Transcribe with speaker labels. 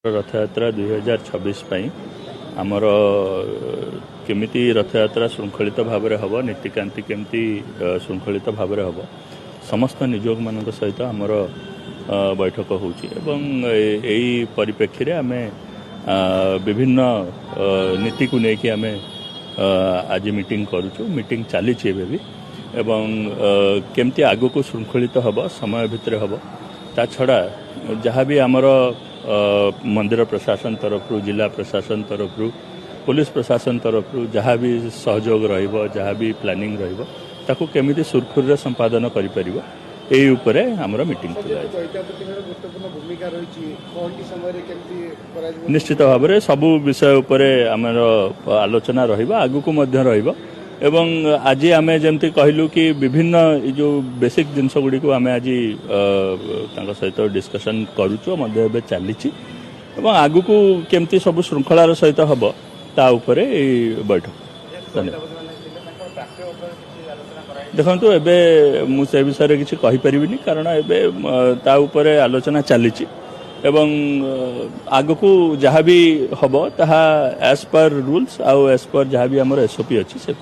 Speaker 1: रथयात्रा 2026 आमर केमिति रथयात्रा श्रृंखलित भाव में हम नीतिकांति केमती श्रृंखलित भाव में हम समस्त निजोग मान सहित आमर बैठक होई परिप्रेक्षी में आम विभिन्न नीति को लेकिन आम आज मीटिंग करुचु मीटिंग चली भी एवं केमती आगु को श्रृंखलित हम समय भितर हम ता छड़ा जहाँ भी आमर मंदिर प्रशासन तरफ जिला प्रशासन तरफ पुलिस प्रशासन तरफ जहाँ भी सहयोग रहा भी प्लानिंग रहा केमिति सुरखुर संपादन करें आमर मीटिंग निश्चित भाव में सबू विषय उपर आमर आलोचना रहा आगु को एवं आज आम जमती कहलु कि विभिन्न जो बेसिक जिनस गुड़ी को आम आज सहित डिस्कसन करुचु चली आगु को केमती सब श्रृंखलार सहित हम ता उपरे बैठक देखो एबे मुझे विषय किसी कहीपरि कारण एबे ता उपरे आलोचना चली एवं आग को जहाँ भी हम ताहा एज पर रूल्स आउ एज पर जहाँ भी आमर एसओपी अच्छी से